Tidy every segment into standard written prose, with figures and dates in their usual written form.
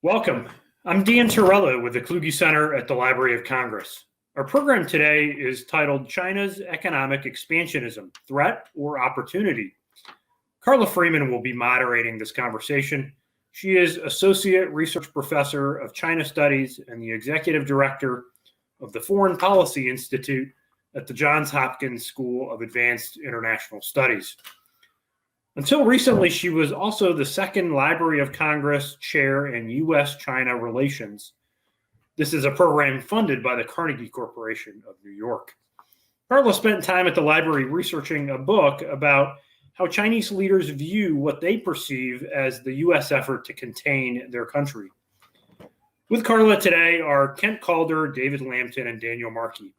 Welcome. I'm Dan Torello with the Kluge Center at the Library of Congress. Our program today is titled China's Economic Expansionism, Threat or Opportunity? Carla Freeman will be moderating this conversation. She is Associate Research Professor of China Studies and the Executive Director of the Foreign Policy Institute at the Johns Hopkins School of Advanced International Studies. Until recently, she was also the second Library of Congress chair in U.S.-China relations. This is a program funded by the Carnegie Corporation of New York. Carla spent time at the library researching a book about how Chinese leaders view what they perceive as the U.S. effort to contain their country. With Carla today are Kent Calder, David Lampton, and Daniel Markey.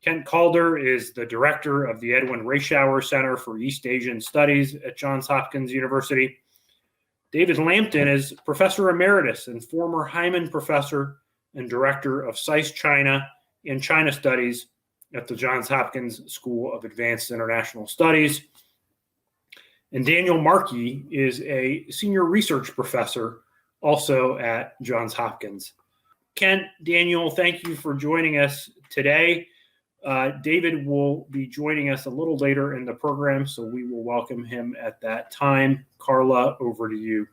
Kent Calder is the director of the Edwin Reischauer Center for East Asian Studies at Johns Hopkins University. David Lampton is professor emeritus and former Hyman professor and director of SAIS China and China Studies at the Johns Hopkins School of Advanced International Studies. And Daniel Markey is a senior research professor also at Johns Hopkins. Kent, Daniel, thank you for joining us today. David will be joining us a little later in the program, so we will welcome him at that time. Carla, over to you.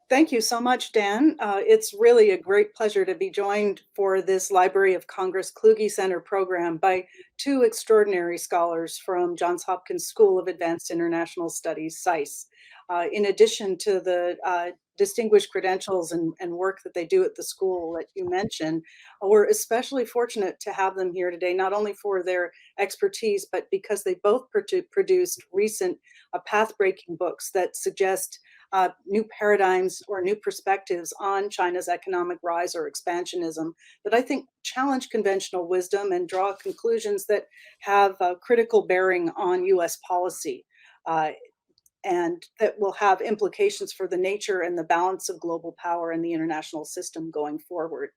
Thank you so much, Dan. It's really a great pleasure to be joined for this Library of Congress Kluge Center program by two extraordinary scholars from Johns Hopkins School of Advanced International Studies, SAIS. In addition to the distinguished credentials and work that they do at the school that you mentioned, we're especially fortunate to have them here today, not only for their expertise, but because they both produced recent path-breaking books that suggest new paradigms or new perspectives on China's economic rise or expansionism that I think challenge conventional wisdom and draw conclusions that have critical bearing on U.S. policy. And that will have implications for the nature and the balance of global power in the international system going forward.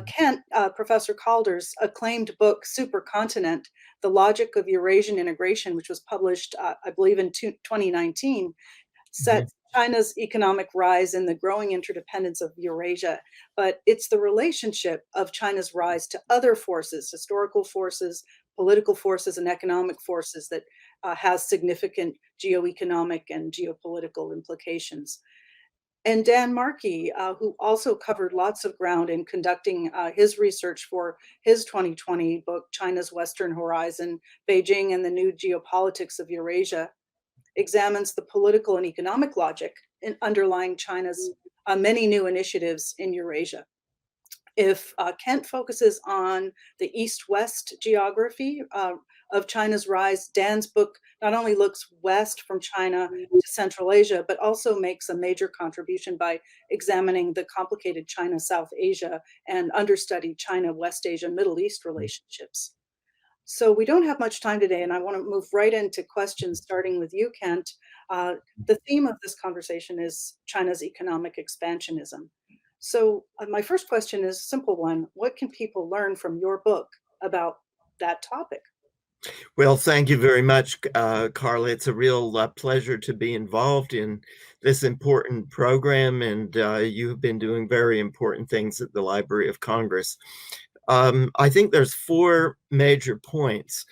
Kent, Professor Calder's acclaimed book, Supercontinent, The Logic of Eurasian Integration, which was published, I believe, in 2019, sets China's economic rise and the growing interdependence of Eurasia. But it's the relationship of China's rise to other forces, historical forces, political forces, and economic forces that has significant geoeconomic and geopolitical implications. And Dan Markey, who also covered lots of ground in conducting his research for his 2020 book, China's Western Horizon, Beijing and the New Geopolitics of Eurasia, examines the political and economic logic underlying China's many new initiatives in Eurasia. If Kent focuses on the East-West geography of China's rise, Dan's book not only looks west from China to Central Asia, but also makes a major contribution by examining the complicated China-South Asia and understudied China-West Asia, Middle East relationships. So we don't have much time today, and I want to move right into questions, starting with you, Kent. The theme of this conversation is China's economic expansionism. So my first question is a simple one. What can people learn from your book about that topic? Well, thank you very much, Carla. It's a real pleasure to be involved in this important program, and you have been doing very important things at the Library of Congress. I think there's four major points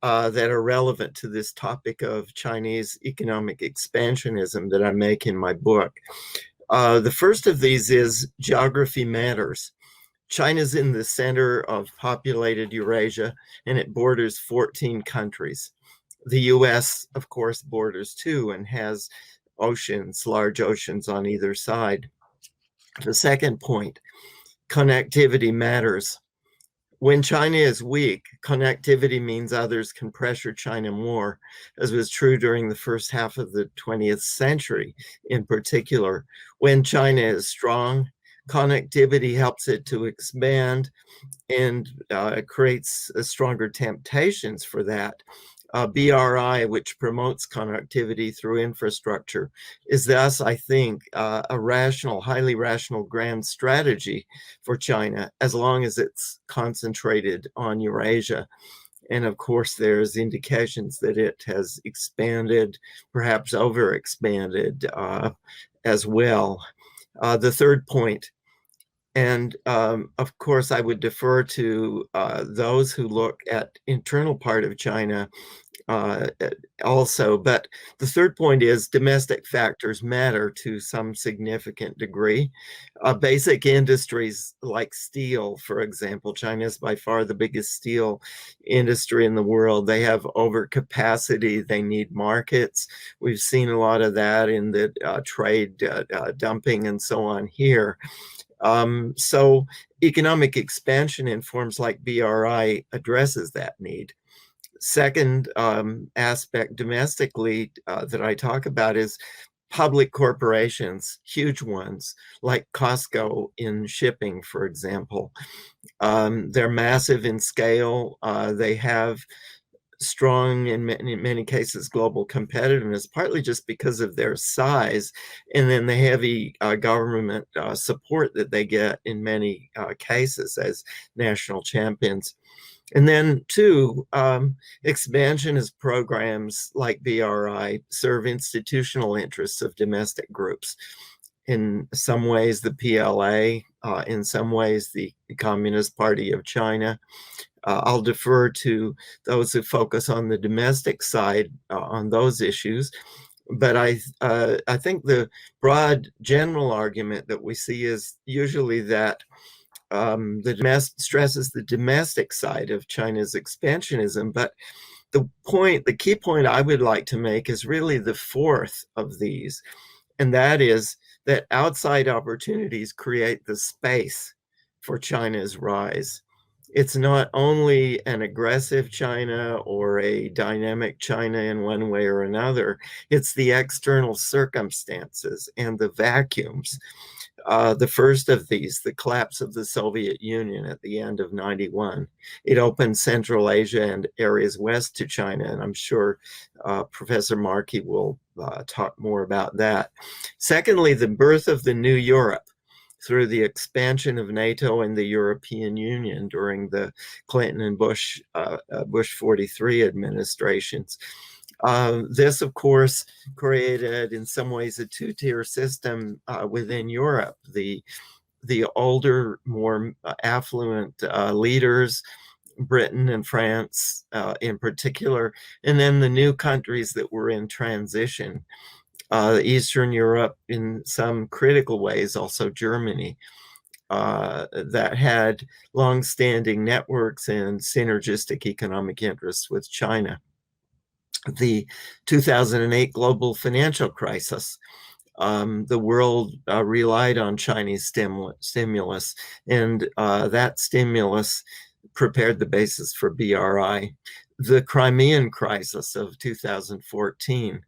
that are relevant to this topic of Chinese economic expansionism that I make in my book. The first of these is geography matters. China's in the center of populated Eurasia, and it borders 14 countries. The US, of course, borders too and has oceans, large oceans on either side. The second point, connectivity matters. When China is weak, connectivity means others can pressure China more, as was true during the first half of the 20th century in particular. When China is strong, connectivity helps it to expand and creates stronger temptations for that. BRI, which promotes connectivity through infrastructure, is thus, I think, a rational, highly rational grand strategy for China, as long as it's concentrated on Eurasia. And of course, there's indications that it has expanded, perhaps overexpanded as well. The third point, and of course, I would defer to those who look at internal part of China uh, also. But the third point is domestic factors matter to some significant degree. Basic industries like steel, for example, China is by far the biggest steel industry in the world. They have overcapacity. They need markets. We've seen a lot of that in the trade dumping and so on here. So economic expansion in forms like BRI addresses that need. Second aspect domestically that I talk about is public corporations, huge ones like Costco in shipping, for example. They're massive in scale. They have strong, in many cases, global competitiveness, partly just because of their size, and then the heavy government support that they get in many cases as national champions. And then two, expansionist programs like BRI serve institutional interests of domestic groups. In some ways, the PLA, in some ways, the Communist Party of China. I'll defer to those who focus on the domestic side on those issues. But I think the broad general argument that we see is usually that stresses the domestic side of China's expansionism. But the key point I would like to make is really the fourth of these, and that is that outside opportunities create the space for China's rise. It's not only an aggressive China or a dynamic China in one way or another, it's the external circumstances and the vacuums. The first of these, the collapse of the Soviet Union at the end of 91. It opened Central Asia and areas west to China, and I'm sure Professor Markey will talk more about that. Secondly, the birth of the new Europe through the expansion of NATO and the European Union during the Clinton and Bush 43 administrations. This, of course, created in some ways a two-tier system within Europe. The older, more affluent leaders, Britain and France in particular, and then the new countries that were in transition. Eastern Europe in some critical ways, also Germany, that had long-standing networks and synergistic economic interests with China. The 2008 global financial crisis, the world relied on Chinese stimulus, and that stimulus prepared the basis for BRI. The Crimean crisis of 2014,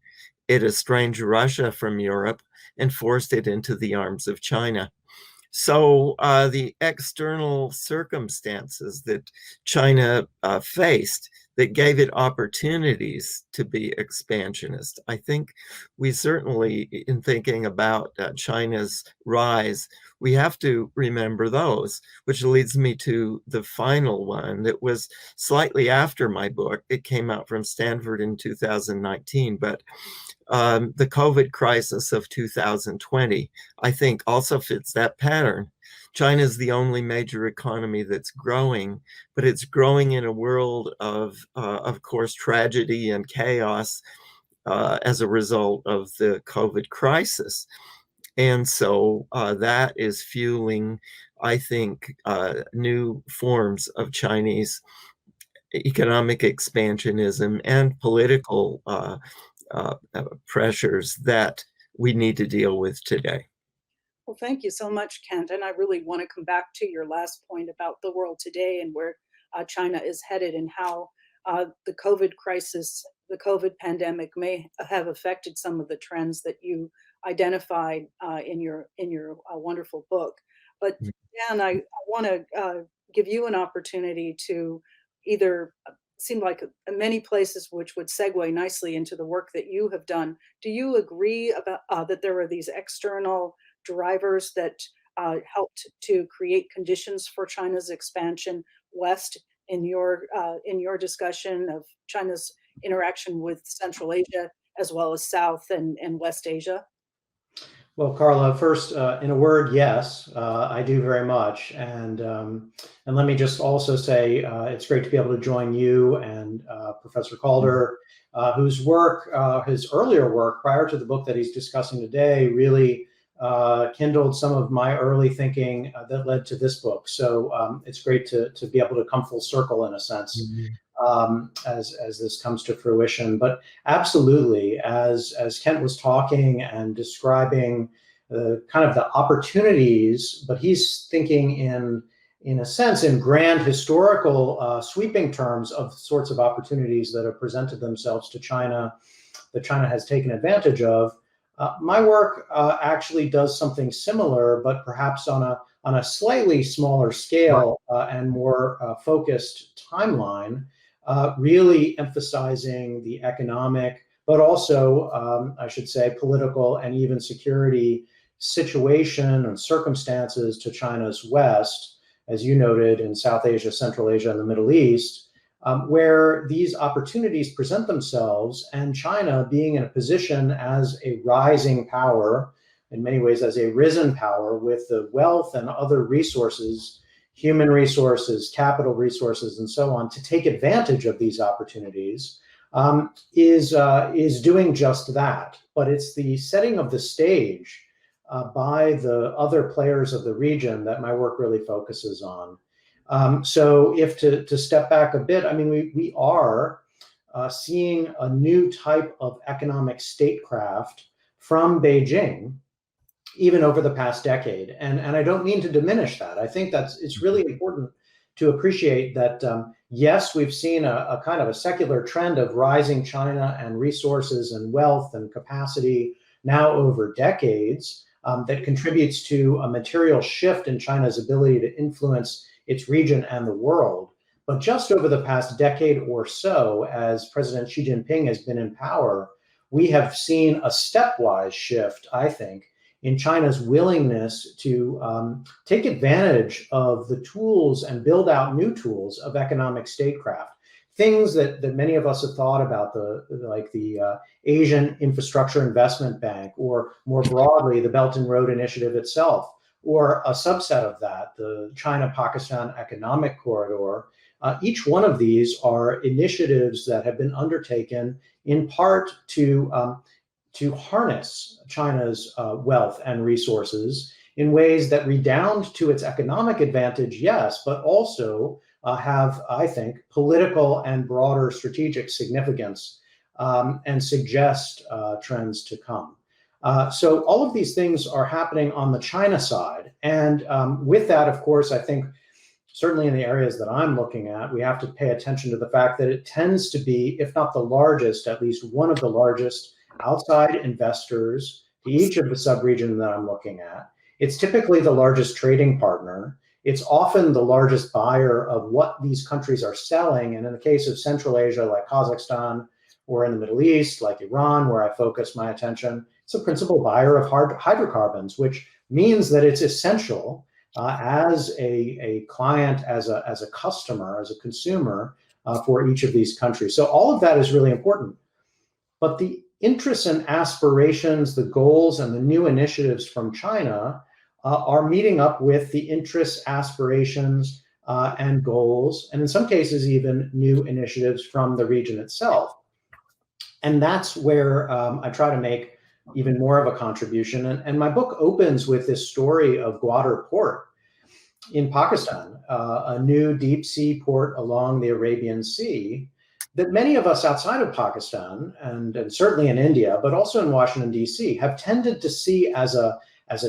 it estranged Russia from Europe and forced it into the arms of China. So the external circumstances that China faced that gave it opportunities to be expansionist. I think we certainly, in thinking about China's rise, we have to remember those, which leads me to the final one that was slightly after my book. It came out from Stanford in 2019, but the COVID crisis of 2020, I think, also fits that pattern. China is the only major economy that's growing, but it's growing in a world of course, tragedy and chaos as a result of the COVID crisis. And so that is fueling, I think, new forms of Chinese economic expansionism and political pressures that we need to deal with today. Well, thank you so much, Kent. And I really want to come back to your last point about the world today and where China is headed and how the COVID crisis, the COVID pandemic may have affected some of the trends that you identified in your wonderful book. But Dan, I want to give you an opportunity to either seem like many places which would segue nicely into the work that you have done. Do you agree about that there are these external drivers that helped to create conditions for China's expansion west in your discussion of China's interaction with Central Asia as well as South and West Asia? Well, Carla, first, in a word, yes, I do very much. And let me just also say it's great to be able to join you and Professor Calder, whose work, his earlier work prior to the book that he's discussing today, really kindled some of my early thinking that led to this book. So it's great to be able to come full circle in a sense. As this comes to fruition. But absolutely, as Kent was talking and describing kind of the opportunities, but he's thinking in a sense in grand historical sweeping terms of sorts of opportunities that have presented themselves to China that China has taken advantage of. My work actually does something similar, but perhaps on a slightly smaller scale and more focused timeline. Really emphasizing the economic, but also, I should say, political and even security situation and circumstances to China's west, as you noted, in South Asia, Central Asia, and the Middle East, where these opportunities present themselves, and China being in a position as a rising power, in many ways as a risen power, with the wealth and other resources, human resources, capital resources, and so on, to take advantage of these opportunities, is doing just that. But it's the setting of the stage by the other players of the region that my work really focuses on. So if to step back a bit, I mean, we are seeing a new type of economic statecraft from Beijing, even over the past decade. And I don't mean to diminish that. I think it's really important to appreciate that, yes, we've seen a kind of a secular trend of rising China and resources and wealth and capacity now over decades that contributes to a material shift in China's ability to influence its region and the world. But just over the past decade or so, as President Xi Jinping has been in power, we have seen a stepwise shift, I think, in China's willingness to take advantage of the tools and build out new tools of economic statecraft. Things that many of us have thought about, like the Asian Infrastructure Investment Bank, or more broadly, the Belt and Road Initiative itself, or a subset of that, the China-Pakistan Economic Corridor. Each one of these are initiatives that have been undertaken in part to harness China's wealth and resources in ways that redound to its economic advantage, yes, but also have, I think, political and broader strategic significance and suggest trends to come. So all of these things are happening on the China side. And with that, of course, I think certainly in the areas that I'm looking at, we have to pay attention to the fact that it tends to be, if not the largest, at least one of the largest outside investors to each of the subregions that I'm looking at. It's typically the largest trading partner. It's often the largest buyer of what these countries are selling. And in the case of Central Asia, like Kazakhstan, or in the Middle East, like Iran, where I focus my attention, it's a principal buyer of hydrocarbons, which means that it's essential as a client, as a customer, as a consumer for each of these countries. So all of that is really important. But the interests and aspirations, the goals, and the new initiatives from China are meeting up with the interests, aspirations, and goals, and in some cases, even new initiatives from the region itself. And that's where I try to make even more of a contribution. And my book opens with this story of Gwadar Port in Pakistan, a new deep sea port along the Arabian Sea that many of us outside of Pakistan, and certainly in India, but also in Washington, D.C., have tended to see as a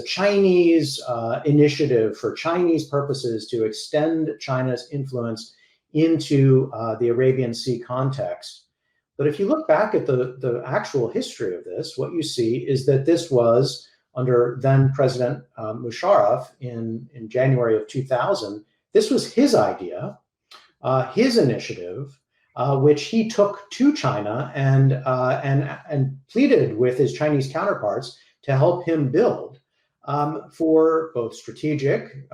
Chinese initiative for Chinese purposes to extend China's influence into the Arabian Sea context. But if you look back at the actual history of this, what you see is that this was under then President Musharraf in January of 2000. This was his idea, his initiative, which he took to China and pleaded with his Chinese counterparts to help him build for both strategic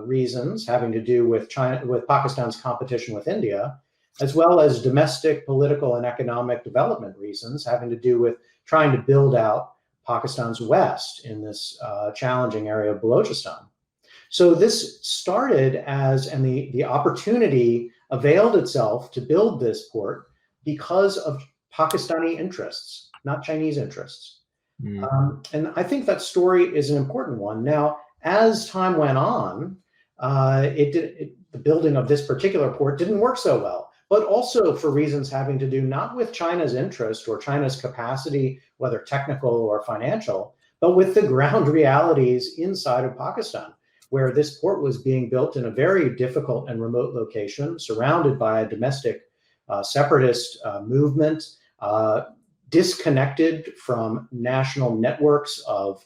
reasons having to do with Pakistan's competition with India, as well as domestic political and economic development reasons having to do with trying to build out Pakistan's west in this challenging area of Balochistan. So this started as, and the opportunity availed itself to build this port because of Pakistani interests, not Chinese interests. And I think that story is an important one. Now, as time went on, the building of this particular port didn't work so well, but also for reasons having to do not with China's interest or China's capacity, whether technical or financial, but with the ground realities inside of Pakistan, where this port was being built in a very difficult and remote location, surrounded by a domestic separatist movement, disconnected from national networks of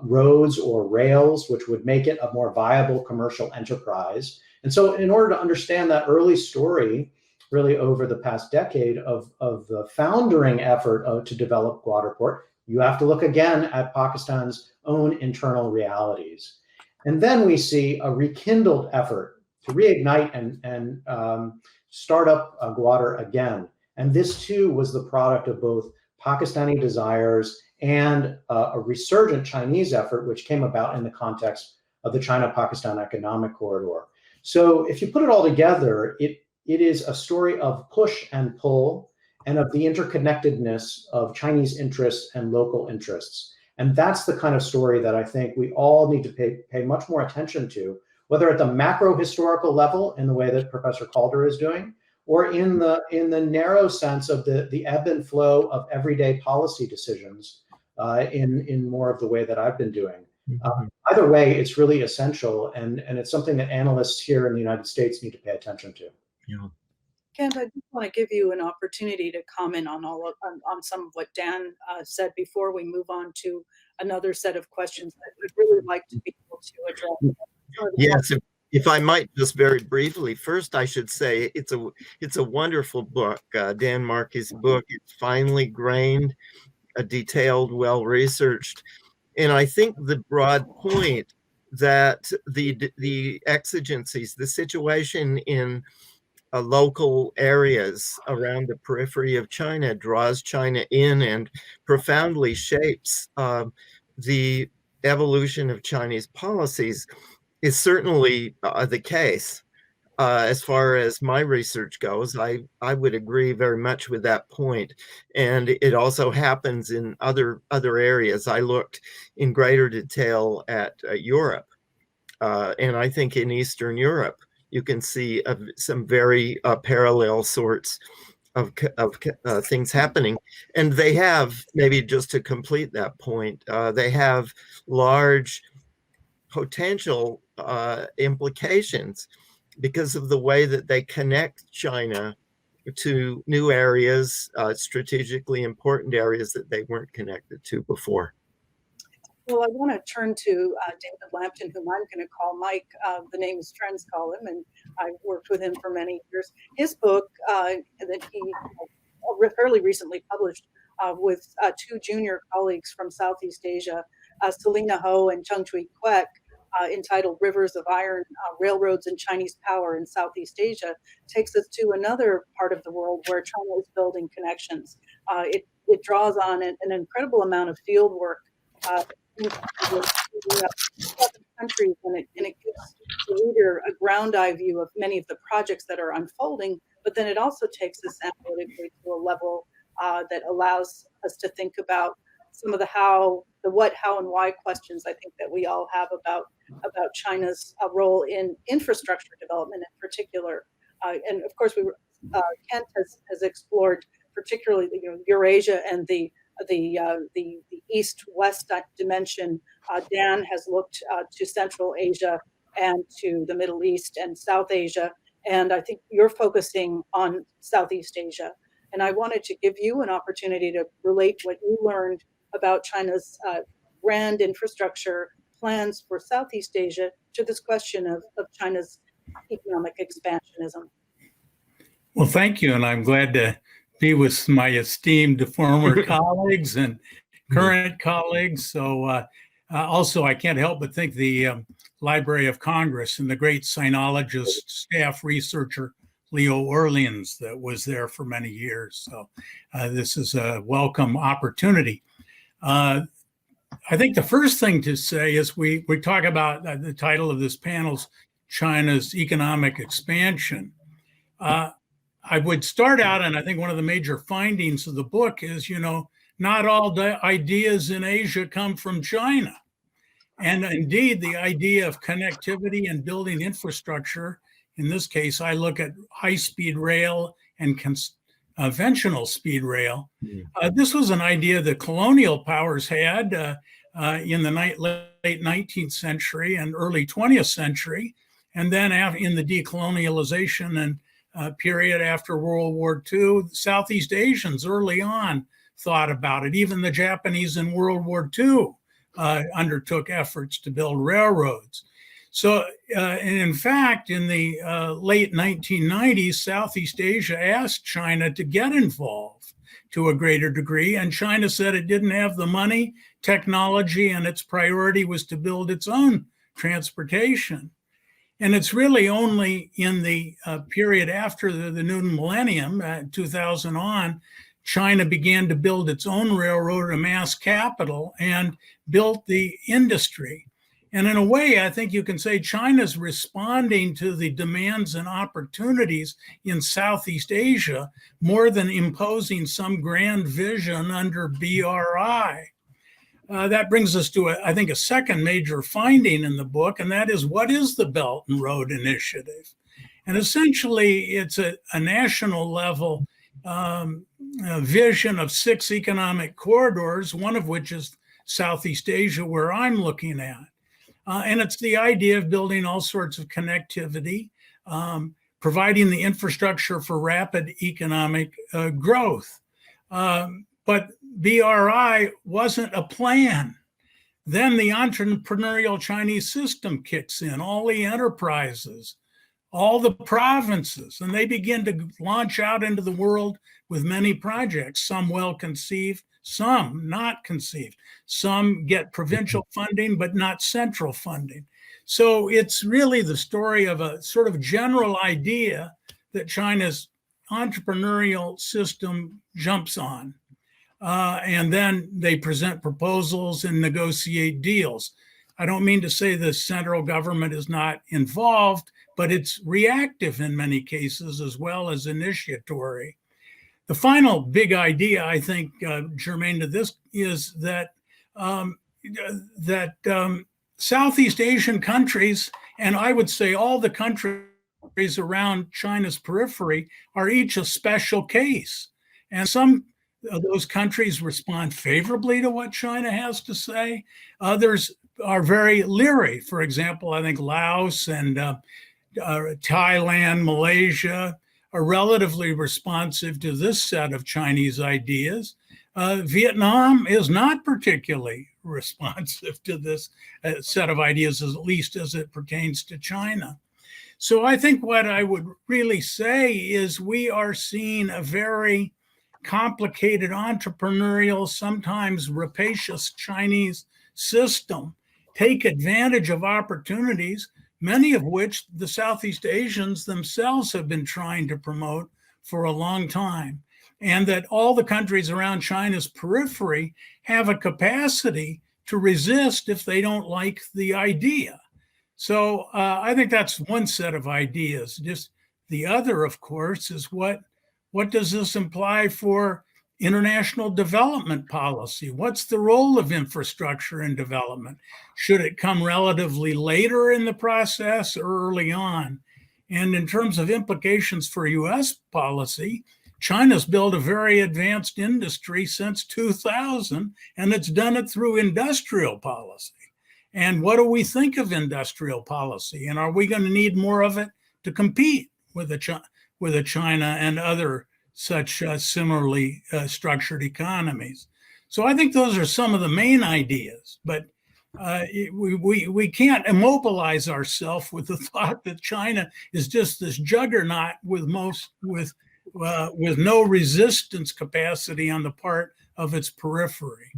roads or rails, which would make it a more viable commercial enterprise. And so in order to understand that early story, really over the past decade of the foundering effort to develop Gwadar Port, you have to look again at Pakistan's own internal realities. And then we see a rekindled effort to reignite and start up Gwadar again. And this too was the product of both Pakistani desires and a resurgent Chinese effort, which came about in the context of the China-Pakistan Economic Corridor. So if you put it all together, it is a story of push and pull and of the interconnectedness of Chinese interests and local interests. And that's the kind of story that I think we all need to pay much more attention to, whether at the macro historical level in the way that Professor Calder is doing, or in the narrow sense of the ebb and flow of everyday policy decisions in more of the way that I've been doing. Either way, it's really essential, and it's something that analysts here in the United States need to pay attention to. Yeah. Kent, I just want to give you an opportunity to comment on on some of what Dan said before we move on to another set of questions that we'd really like to be able to address. Yes, if I might just very briefly, first I should say it's a wonderful book, Dan Markey's book. It's finely grained, detailed, well-researched. And I think the broad point that the exigencies, the situation in local areas around the periphery of China draws China in and profoundly shapes the evolution of Chinese policies is certainly the case. As far as my research goes, I would agree very much with that point. And it also happens in other areas. I looked in greater detail at Europe, and I think in Eastern Europe, you can see some very parallel sorts of things happening. And they have, maybe just to complete that point, they have large potential implications because of the way that they connect China to new areas, strategically important areas that they weren't connected to before. Well, I want to turn to David Lampton, whom I'm going to call Mike. The name is Trends call him, and I worked with him for many years. His book that he fairly recently published with two junior colleagues from Southeast Asia, Selina Ho and Chung Chui Kwek, entitled Rivers of Iron, Railroads and Chinese Power in Southeast Asia, takes us to another part of the world where China is building connections. It draws on an incredible amount of field work in 7 countries, and it gives the reader a ground eye view of many of the projects that are unfolding, but then it also takes us analytically to a level that allows us to think about some of the what, how, and why questions I think that we all have about China's role in infrastructure development in particular. And of course, Kent has explored particularly Eurasia and the east-west dimension. Dan has looked to Central Asia and to the Middle East and South Asia, and I think you're focusing on Southeast Asia. And I wanted to give you an opportunity to relate what you learned about China's grand infrastructure plans for Southeast Asia to this question of China's economic expansionism. Well, thank you, and I'm glad to be with my esteemed former colleagues and current colleagues. So also, I can't help but think the Library of Congress and the great sinologist, staff researcher, Leo Orleans, that was there for many years. So this is a welcome opportunity. I think the first thing to say is we talk about the title of this panel's China's economic expansion. I would start out, and I think one of the major findings of the book is, not all the ideas in Asia come from China. And indeed, the idea of connectivity and building infrastructure, in this case, I look at high-speed rail and conventional speed rail. This was an idea that colonial powers had in the late 19th century and early 20th century. And then in the decolonialization and period after World War II, Southeast Asians early on thought about it. Even the Japanese in World War II undertook efforts to build railroads. So, and in fact, in the late 1990s, Southeast Asia asked China to get involved to a greater degree, and China said it didn't have the money, technology, and its priority was to build its own transportation. And it's really only in the period after the new millennium, 2000 on, China began to build its own railroad, a mass capital, and built the industry. And in a way, I think you can say China's responding to the demands and opportunities in Southeast Asia more than imposing some grand vision under BRI. That brings us to, I think, a second major finding in the book, and that is, what is the Belt and Road Initiative? And essentially, it's a national level vision of 6 economic corridors, one of which is Southeast Asia, where I'm looking at. And it's the idea of building all sorts of connectivity, providing the infrastructure for rapid economic growth. But BRI wasn't a plan. Then the entrepreneurial Chinese system kicks in, all the enterprises, all the provinces, and they begin to launch out into the world with many projects, some well conceived, some not conceived. Some get provincial funding, but not central funding. So it's really the story of a sort of general idea that China's entrepreneurial system jumps on. And then they present proposals and negotiate deals. I don't mean to say the central government is not involved, but it's reactive in many cases as well as initiatory. The final big idea, I think, germane to this, is that Southeast Asian countries, and I would say all the countries around China's periphery, are each a special case. And some of those countries respond favorably to what China has to say. Others are very leery. For example, I think Laos and Thailand, Malaysia are relatively responsive to this set of Chinese ideas. Vietnam is not particularly responsive to this set of ideas, at least as it pertains to China. So I think what I would really say is we are seeing a very complicated, entrepreneurial, sometimes rapacious Chinese system take advantage of opportunities, many of which the Southeast Asians themselves have been trying to promote for a long time. And that all the countries around China's periphery have a capacity to resist if they don't like the idea. So I think that's one set of ideas. Just the other, of course, is what does this imply for international development policy? What's the role of infrastructure in development? Should it come relatively later in the process or early on? And in terms of implications for US policy, China's built a very advanced industry since 2000, and it's done it through industrial policy. And what do we think of industrial policy? And are we going to need more of it to compete with China and other such similarly structured economies? So I think those are some of the main ideas, but we can't immobilize ourselves with the thought that China is just this juggernaut with no resistance capacity on the part of its periphery.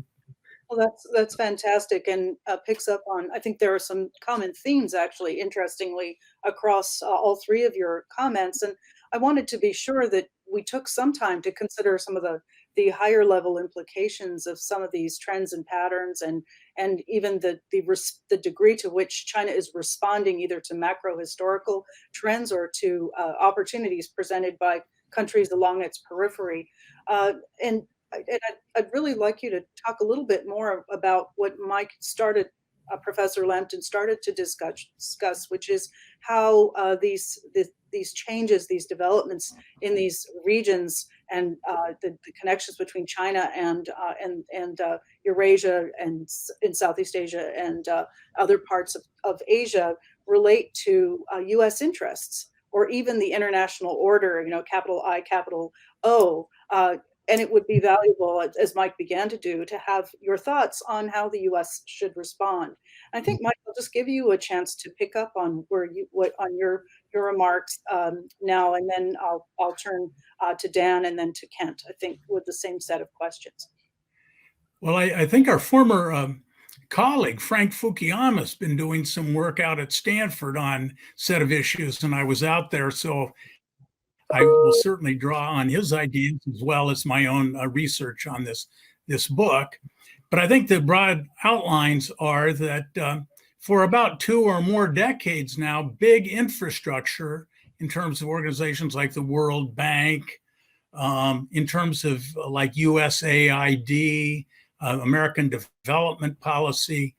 Well, that's fantastic, and picks up on, I think there are some common themes, actually, interestingly, across all 3 of your comments. And I wanted to be sure that we took some time to consider some of the the higher level implications of some of these trends and patterns, and even the degree to which China is responding either to macro historical trends or to opportunities presented by countries along its periphery. And I'd really like you to talk a little bit more about what Mike started, Professor Lampton started to discuss, which is how these changes, these developments in these regions, and the connections between China and Eurasia and in Southeast Asia and other parts of Asia relate to U.S. interests, or even the international order, capital I, capital O. And it would be valuable, as Mike began to do, to have your thoughts on how the U.S. should respond. I think, Mike, I'll just give you a chance to pick up on your remarks now, and then I'll turn to Dan and then to Kent, I think, with the same set of questions. Well, I think our former colleague, Frank Fukuyama, has been doing some work out at Stanford on a set of issues, and I was out there, so I will certainly draw on his ideas as well as my own research on this book. But I think the broad outlines are that for about 2 or more decades now, big infrastructure in terms of organizations like the World Bank, in terms of like USAID, American Development Policy,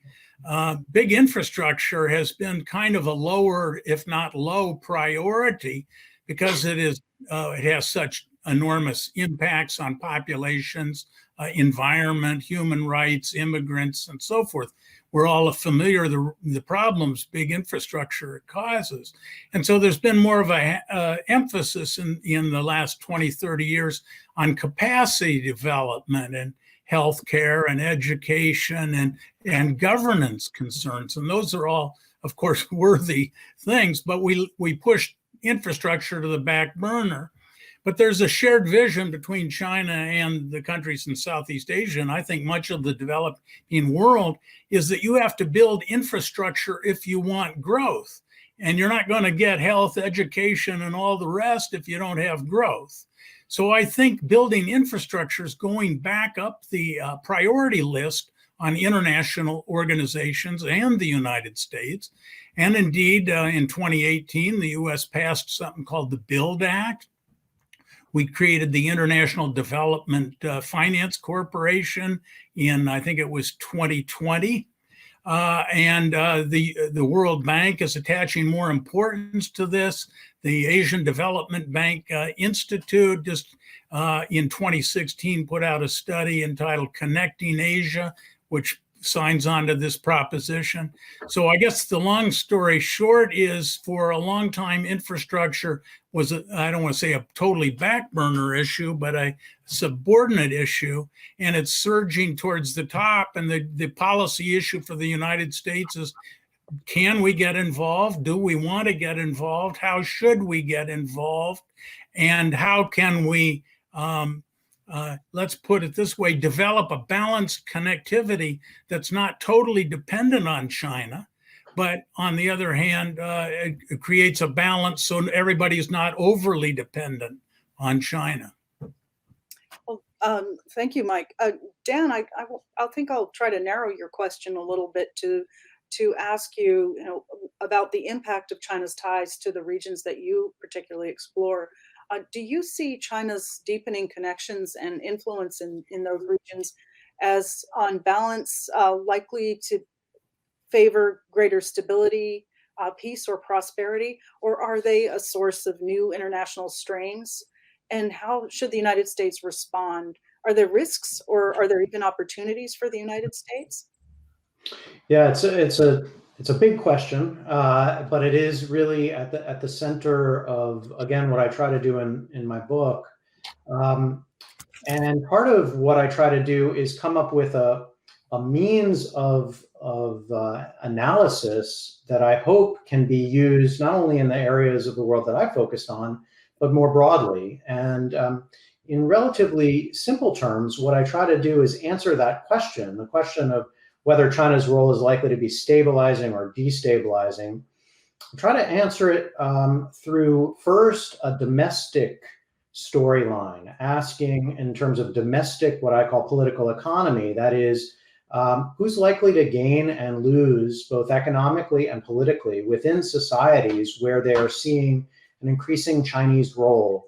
big infrastructure has been kind of a lower, if not low, priority, because it has such enormous impacts on populations, environment, human rights, immigrants, and so forth. We're all familiar with the problems big infrastructure causes. And so there's been more of a emphasis in the last 20, 30 years on capacity development and healthcare and education and governance concerns. And those are all, of course, worthy things, but we pushed infrastructure to the back burner. But there's a shared vision between China and the countries in Southeast Asia, and I think much of the developing world is that you have to build infrastructure if you want growth. And you're not going to get health, education, and all the rest if you don't have growth. So I think building infrastructure is going back up the priority list on international organizations and the United States. And indeed, in 2018, the US passed something called the BUILD Act. We created the International Development Finance Corporation in, I think it was 2020. And the World Bank is attaching more importance to this. The Asian Development Bank Institute just in 2016 put out a study entitled Connecting Asia, which signs on to this proposition. So I guess the long story short is, for a long time, infrastructure was, I don't want to say a totally back burner issue, but a subordinate issue, and it's surging towards the top. And the policy issue for the United States is, can we get involved? Do we want to get involved? How should we get involved? And how can we, let's put it this way, develop a balanced connectivity that's not totally dependent on China, but on the other hand, it creates a balance so everybody is not overly dependent on China. Well, thank you, Mike. Dan, I think I'll try to narrow your question a little bit to ask you, about the impact of China's ties to the regions that you particularly explore. Do you see China's deepening connections and influence in those regions as, on balance, likely to favor greater stability, peace, or prosperity, or are they a source of new international strains? And how should the United States respond? Are there risks, or are there even opportunities for the United States? Yeah, it's a big question, but it is really at the center of, again, what I try to do in my book. And part of what I try to do is come up with a means of analysis that I hope can be used not only in the areas of the world that I focused on, but more broadly. And in relatively simple terms, what I try to do is answer that question, the question of whether China's role is likely to be stabilizing or destabilizing. Try to answer it through, first, a domestic storyline, asking in terms of domestic, what I call political economy, that is, who's likely to gain and lose both economically and politically within societies where they are seeing an increasing Chinese role,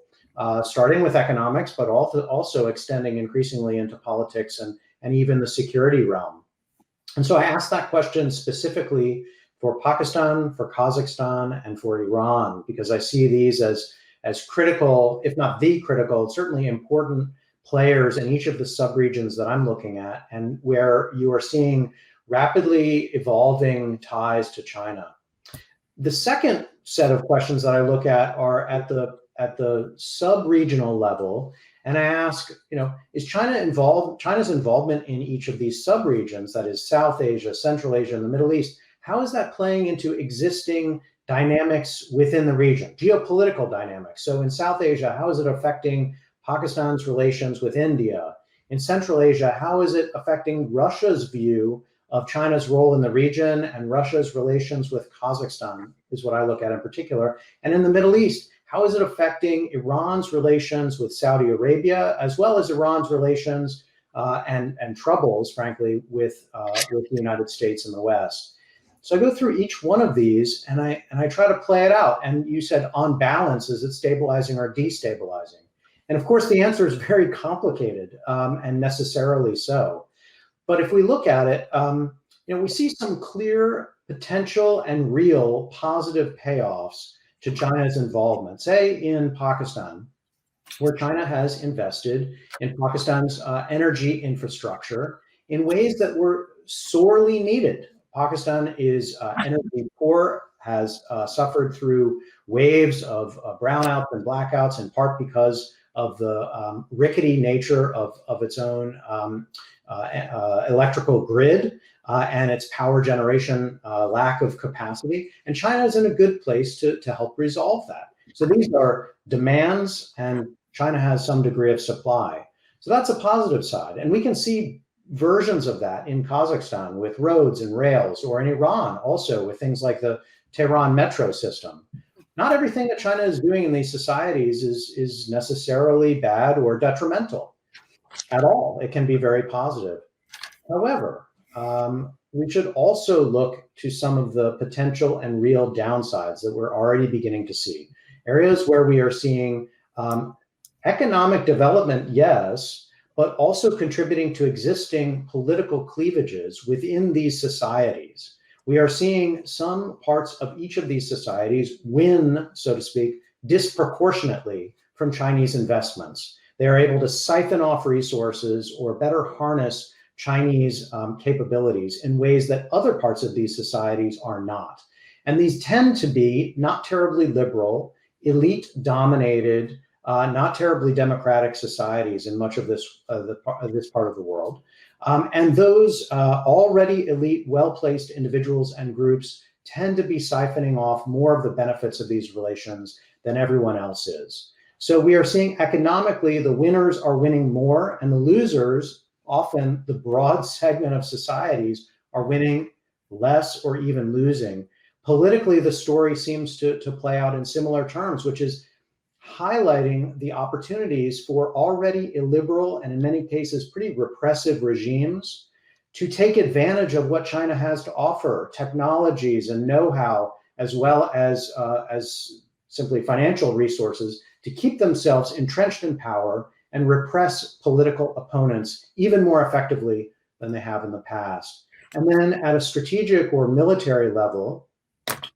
starting with economics, but also extending increasingly into politics and even the security realm. And so I asked that question specifically for Pakistan, for Kazakhstan, and for Iran, because I see these as critical, if not the critical, certainly important players in each of the subregions that I'm looking at, and where you are seeing rapidly evolving ties to China. The second set of questions that I look at are at the sub-regional level, and I ask, is China's involvement in each of these subregions, that is South Asia, Central Asia, and the Middle East, how is that playing into existing dynamics within the region, geopolitical dynamics? So in South Asia, how is it affecting Pakistan's relations with India? In Central Asia, how is it affecting Russia's view of China's role in the region and Russia's relations with Kazakhstan is what I look at in particular. And in the Middle East, how is it affecting Iran's relations with Saudi Arabia, as well as Iran's relations and troubles, frankly, with the United States and the West? So I go through each one of these and I try to play it out. And you said, on balance, is it stabilizing or destabilizing? And of course, the answer is very complicated and necessarily so. But if we look at it, we see some clear potential and real positive payoffs to China's involvement, say in Pakistan, where China has invested in Pakistan's energy infrastructure in ways that were sorely needed. Pakistan is energy poor, has suffered through waves of brownouts and blackouts, in part because of the rickety nature of its own electrical grid and its power generation lack of capacity. And China is in a good place to help resolve that. So these are demands, and China has some degree of supply. So that's a positive side. And we can see versions of that in Kazakhstan with roads and rails, or in Iran also with things like the Tehran metro system. Not everything that China is doing in these societies is necessarily bad or detrimental at all. It can be very positive. However, we should also look to some of the potential and real downsides that we're already beginning to see. Areas where we are seeing economic development, yes, but also contributing to existing political cleavages within these societies. We are seeing some parts of each of these societies win, so to speak, disproportionately from Chinese investments. They are able to siphon off resources or better harness Chinese capabilities in ways that other parts of these societies are not. And these tend to be not terribly liberal, elite-dominated, not terribly democratic societies in much of this part of the world. And those already elite, well-placed individuals and groups tend to be siphoning off more of the benefits of these relations than everyone else is. So we are seeing economically the winners are winning more, and the losers, often the broad segment of societies, are winning less or even losing. Politically, the story seems to play out in similar terms, which is highlighting the opportunities for already illiberal and in many cases pretty repressive regimes to take advantage of what China has to offer, technologies and know-how, as well as simply financial resources, to keep themselves entrenched in power and repress political opponents even more effectively than they have in the past. And then at a strategic or military level,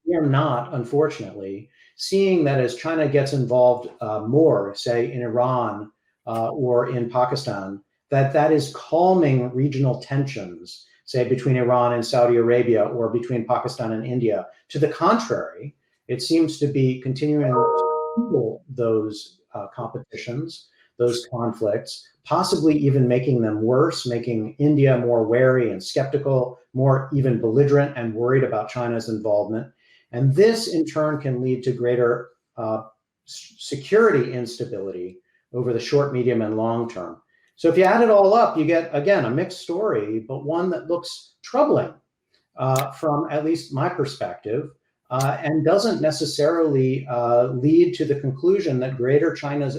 we are not, unfortunately, seeing that as China gets involved more, say in Iran or in Pakistan, that is calming regional tensions, say between Iran and Saudi Arabia or between Pakistan and India. To the contrary, it seems to be continuing to fuel those competitions, those conflicts, possibly even making them worse, making India more wary and skeptical, more even belligerent and worried about China's involvement. And this, in turn, can lead to greater security instability over the short, medium, and long term. So if you add it all up, you get, again, a mixed story, but one that looks troubling from at least my perspective, and doesn't necessarily lead to the conclusion that greater Chinese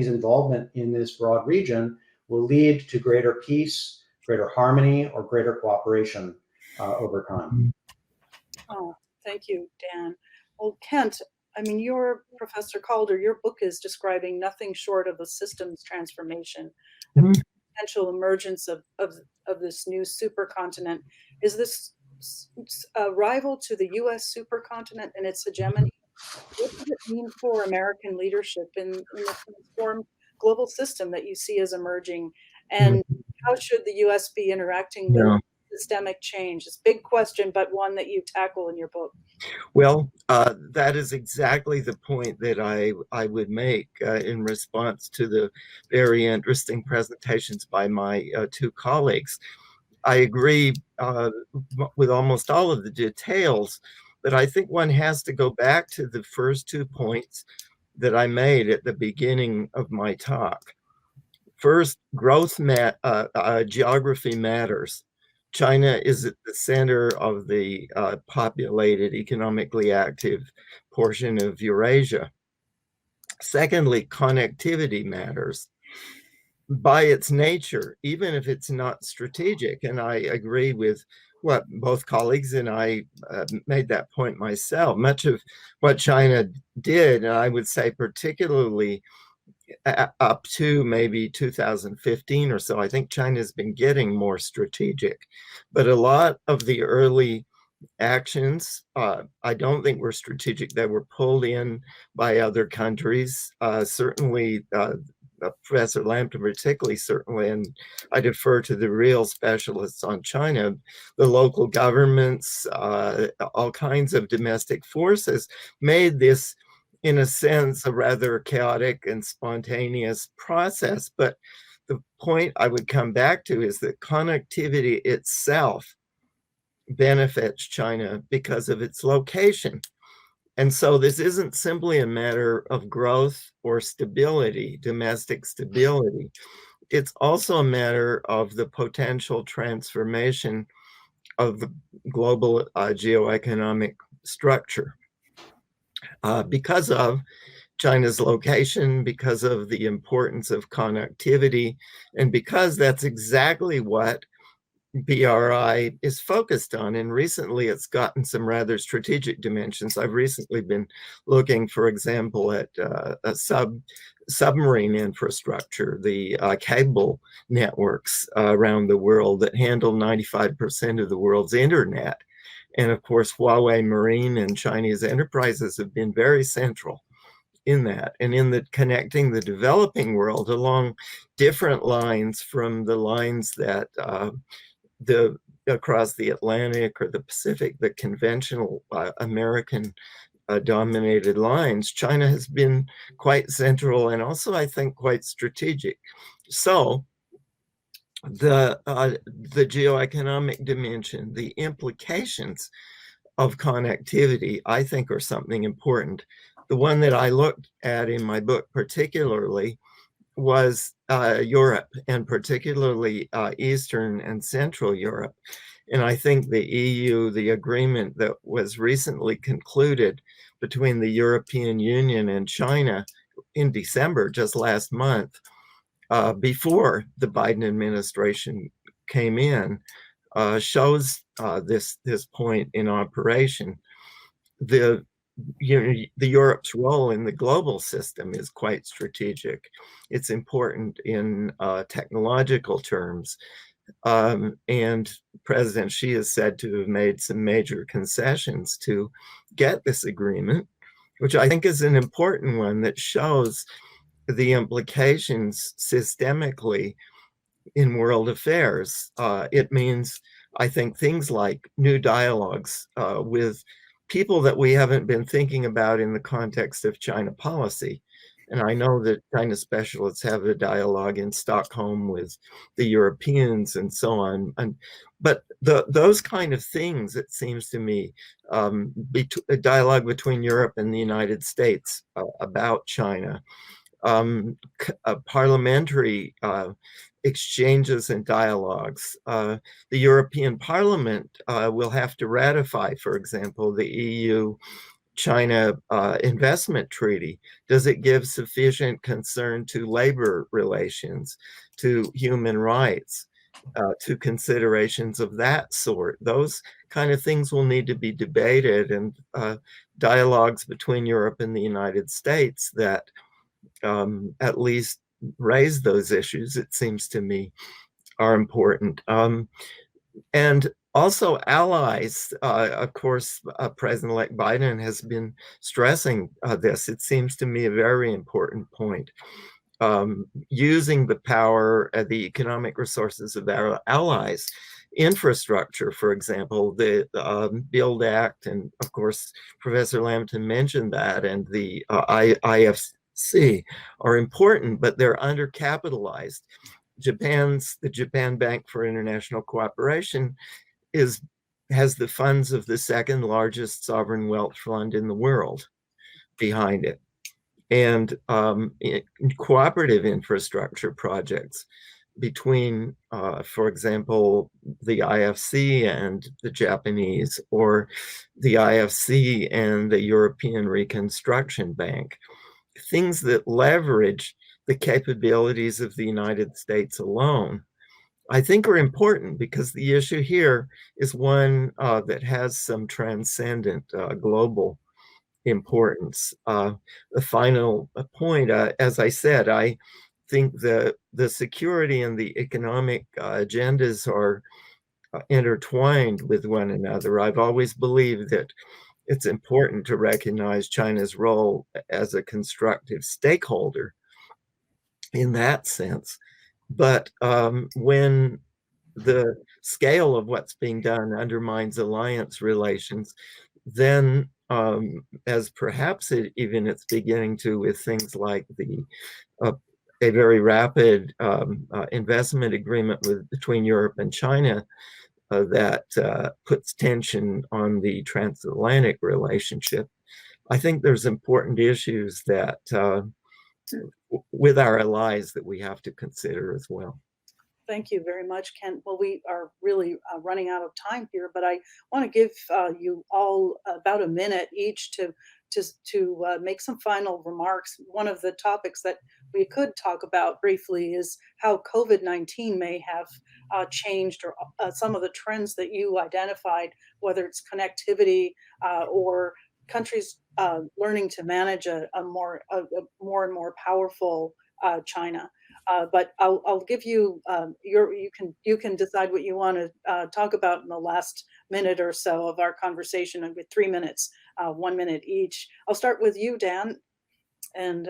involvement in this broad region will lead to greater peace, greater harmony, or greater cooperation over time. Oh, thank you, Dan. Well, Kent, I mean, Professor Calder, your book is describing nothing short of a systems transformation, the potential emergence of this new supercontinent. Is this a rival to the U.S. supercontinent and its hegemony? What does it mean for American leadership in the transformed global system that you see as emerging? And how should the U.S. be interacting with systemic change? It's a big question, but one that you tackle in your book. Well, that is exactly the point that I would make in response to the very interesting presentations by my two colleagues. I agree with almost all of the details, but I think one has to go back to the first 2 points that I made at the beginning of my talk. First, geography matters. China is at the center of the populated, economically active portion of Eurasia. Secondly, connectivity matters. By its nature, even if it's not strategic, and I agree with what both colleagues and I made that point myself, much of what China did, and I would say particularly up to maybe 2015 or so, I think China's been getting more strategic. But a lot of the early actions, I don't think were strategic. They were pulled in by other countries. Certainly, Professor Lambton particularly, certainly, and I defer to the real specialists on China, the local governments, all kinds of domestic forces made this, in a sense, a rather chaotic and spontaneous process. But the point I would come back to is that connectivity itself benefits China because of its location. And so this isn't simply a matter of growth or stability, domestic stability. It's also a matter of the potential transformation of the global geoeconomic structure. Because of China's location, because of the importance of connectivity, and because that's exactly what BRI is focused on. And recently it's gotten some rather strategic dimensions. I've recently been looking, for example, at a submarine infrastructure, the cable networks around the world that handle 95% of the world's internet. And of course, Huawei Marine and Chinese enterprises have been very central in that, and in the connecting the developing world along different lines from the lines that across the Atlantic or the Pacific, the conventional American dominated lines. China has been quite central and also, I think, quite strategic. So the geoeconomic dimension, the implications of connectivity, I think, are something important. The one that I looked at in my book particularly was Europe, and particularly Eastern and Central Europe. And I think the EU, the agreement that was recently concluded between the European Union and China in December, just last month, before the Biden administration came in, shows this point in operation. The Europe's role in the global system is quite strategic. It's important in technological terms. And President Xi is said to have made some major concessions to get this agreement, which I think is an important one that shows the implications systemically in world affairs. It means, I think, things like new dialogues with people that we haven't been thinking about in the context of China policy. And I know that China specialists have a dialogue in Stockholm with the Europeans and so on. But those kind of things, it seems to me, a dialogue between Europe and the United States about China, a parliamentary exchanges and dialogues. The European Parliament will have to ratify, for example, the EU-China investment treaty. Does it give sufficient concern to labor relations, to human rights, to considerations of that sort? Those kind of things will need to be debated, and dialogues between Europe and the United States that at least raise those issues, it seems to me, are important. And also allies, of course, President-elect Biden has been stressing this. It seems to me a very important point. Using the power, the economic resources of our allies, infrastructure, for example, the BUILD Act, and of course, Professor Lambton mentioned that, and the IFC are important, but they're undercapitalized. The Japan Bank for International Cooperation has the funds of the second largest sovereign wealth fund in the world behind it. And cooperative infrastructure projects between, for example, the IFC and the Japanese, or the IFC and the European Reconstruction Bank, things that leverage the capabilities of the United States alone, I think are important, because the issue here is one that has some transcendent global importance. The final point, as I said, I think the security and the economic agendas are intertwined with one another. I've always believed that it's important to recognize China's role as a constructive stakeholder in that sense. But when the scale of what's being done undermines alliance relations, then as perhaps it's beginning to with things like a very rapid investment agreement between Europe and China that puts tension on the transatlantic relationship. I think there's important issues that with our allies that we have to consider as well. Thank you very much, Ken. Well, we are really running out of time here, but I want to give you all about a minute each to make some final remarks. One of the topics that we could talk about briefly is how COVID-19 may have changed, or some of the trends that you identified, whether it's connectivity or countries learning to manage a more and more powerful China. But I'll give you you can decide what you want to talk about in the last minute or so of our conversation, and with 3 minutes, 1 minute each. I'll start with you, Dan. And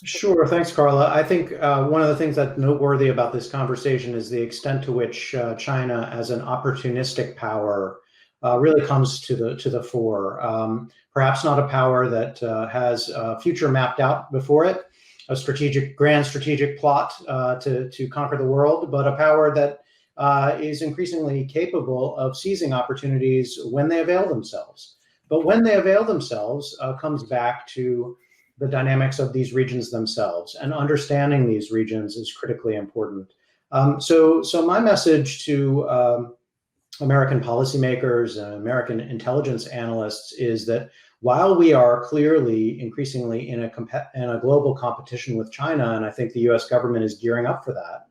Sure, thanks, Carla. I think one of the things that's noteworthy about this conversation is the extent to which China, as an opportunistic power, really comes to the fore. Perhaps not a power that has a future mapped out before it, a grand strategic plot to conquer the world, but a power that is increasingly capable of seizing opportunities when they avail themselves. But when they avail themselves comes back to the dynamics of these regions themselves, and understanding these regions is critically important. So my message to American policymakers and American intelligence analysts is that while we are clearly increasingly in a global competition with China, and I think the US government is gearing up for that,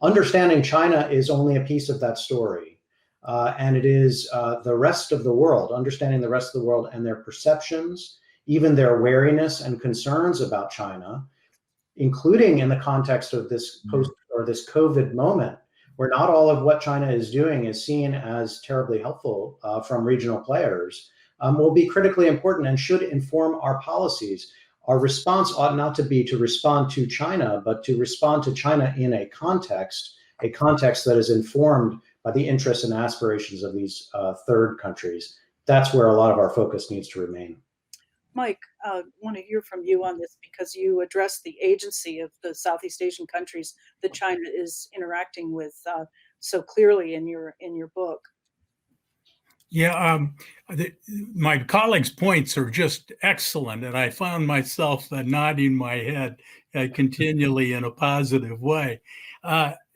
understanding China is only a piece of that story. And it is the rest of the world, understanding the rest of the world and their perceptions, even their wariness and concerns about China, including in the context of this this COVID moment, where not all of what China is doing is seen as terribly helpful from regional players, will be critically important and should inform our policies. Our response ought not to be to respond to China, but to respond to China in a context that is informed by the interests and aspirations of these third countries. That's where a lot of our focus needs to remain. Mike, I want to hear from you on this, because you address the agency of the Southeast Asian countries that China is interacting with so clearly in your book. Yeah, my colleagues' points are just excellent, and I found myself nodding my head continually in a positive way.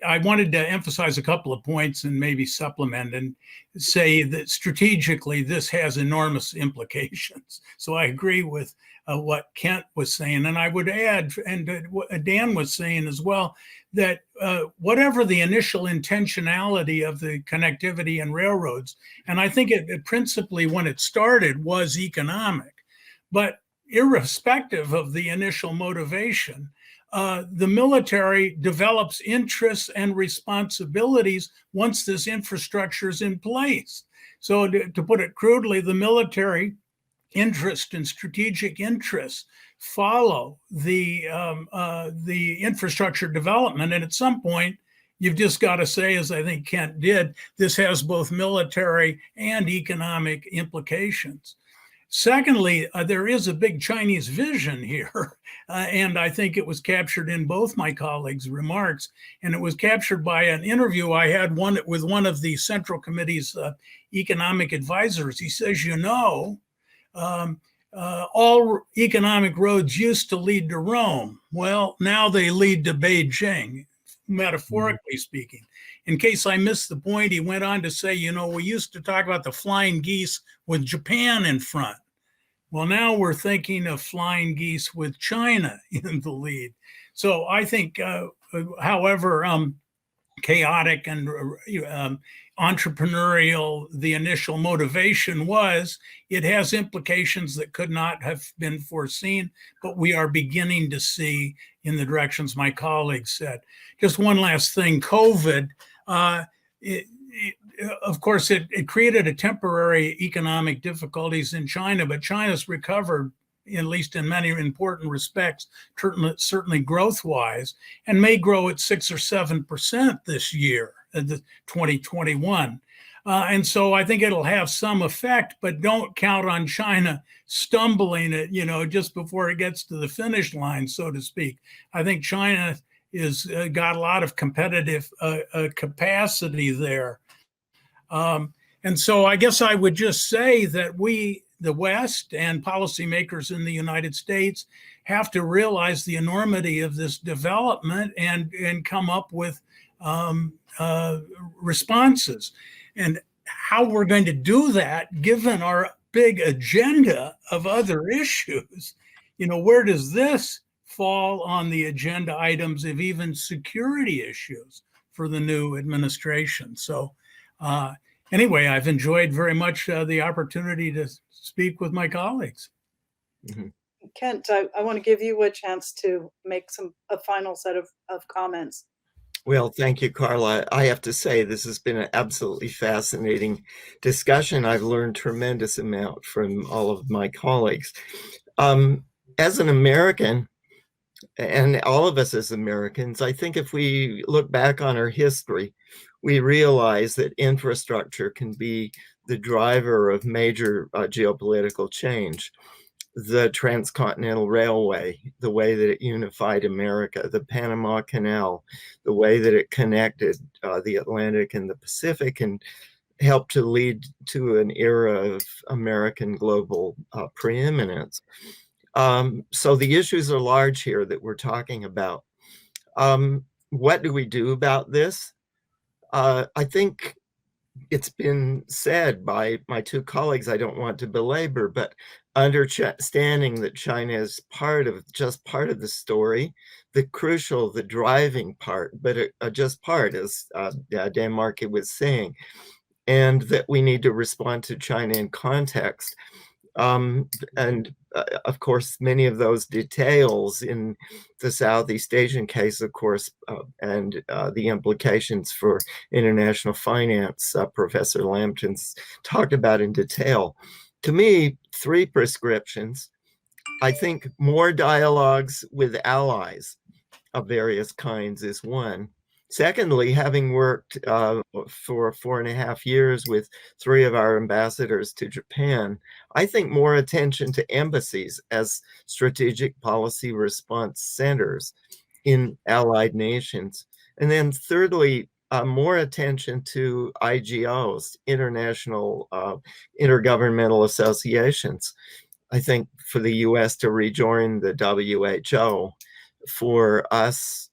I wanted to emphasize a couple of points and maybe supplement and say that strategically this has enormous implications. So I agree with what Kent was saying. And I would add, and what Dan was saying as well, that whatever the initial intentionality of the connectivity and railroads, and I think it principally when it started was economic, but irrespective of the initial motivation, the military develops interests and responsibilities once this infrastructure is in place. So to put it crudely, the military interest and strategic interests follow the infrastructure development. And at some point, you've just got to say, as I think Kent did, this has both military and economic implications. Secondly, there is a big Chinese vision here, and I think it was captured in both my colleagues' remarks, and it was captured by an interview I had with one of the Central Committee's economic advisors. He says, all economic roads used to lead to Rome. Well, now they lead to Beijing, metaphorically speaking. In case I missed the point, he went on to say, we used to talk about the flying geese with Japan in front. Well, now we're thinking of flying geese with China in the lead. So I think, however chaotic and entrepreneurial the initial motivation was, it has implications that could not have been foreseen, but we are beginning to see in the directions my colleagues said. Just one last thing, COVID, of course, it created a temporary economic difficulties in China, but China's recovered, at least in many important respects, certainly growth-wise, and may grow at 6 or 7% this year, 2021. And so I think it'll have some effect, but don't count on China stumbling it, just before it gets to the finish line, so to speak. I think China is got a lot of competitive capacity there. And so I guess I would just say that we, the West and policymakers in the United States, have to realize the enormity of this development and come up with responses. And how we're going to do that, given our big agenda of other issues, where does this fall on the agenda items of even security issues for the new administration? So anyway, I've enjoyed very much the opportunity to speak with my colleagues. Mm-hmm. Kent, I want to give you a chance to make a final set of comments. Well, thank you, Carla. I have to say, this has been an absolutely fascinating discussion. I've learned tremendous amount from all of my colleagues. As an American, and all of us as Americans, I think if we look back on our history, we realize that infrastructure can be the driver of major geopolitical change. The Transcontinental Railway, the way that it unified America, the Panama Canal, the way that it connected the Atlantic and the Pacific, and helped to lead to an era of American global preeminence. So the issues are large here that we're talking about. What do we do about this? I think it's been said by my two colleagues, I don't want to belabor, but understanding that China is just part of the story, the crucial, the driving part, but just part, as Dan Markey was saying, and that we need to respond to China in context. And of course, many of those details in the Southeast Asian case, of course, and the implications for international finance, Professor Lambton's talked about in detail. To me, 3 prescriptions. I think more dialogues with allies of various kinds is one. Secondly, having worked for 4.5 years with 3 of our ambassadors to Japan, I think more attention to embassies as strategic policy response centers in allied nations. And then thirdly, more attention to IGOs, international intergovernmental associations. I think for the US to rejoin the WHO, for us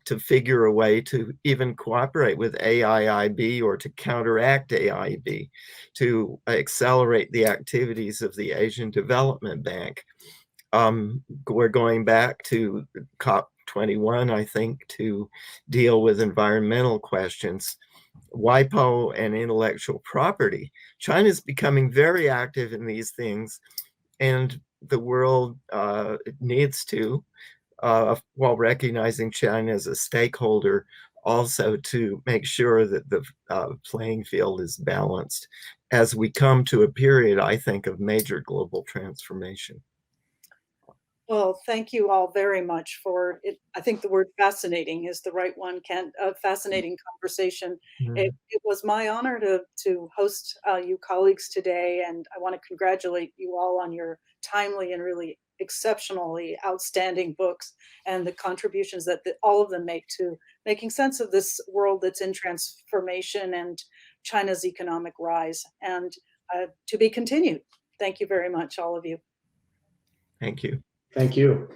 to figure a way to even cooperate with AIIB or to counteract AIIB, to accelerate the activities of the Asian Development Bank. We're going back to COP21, I think, to deal with environmental questions. WIPO and intellectual property. China's becoming very active in these things, and the world needs to, while recognizing China as a stakeholder, also to make sure that the playing field is balanced as we come to a period, I think, of major global transformation. Well, thank you all very much for it. I think the word fascinating is the right one, Kent. A fascinating conversation. It was my honor to host you colleagues today, and I want to congratulate you all on your timely and really exceptionally outstanding books and the contributions that all of them make to making sense of this world that's in transformation and China's economic rise. And to be continued. Thank you very much, all of you. Thank you. Thank you.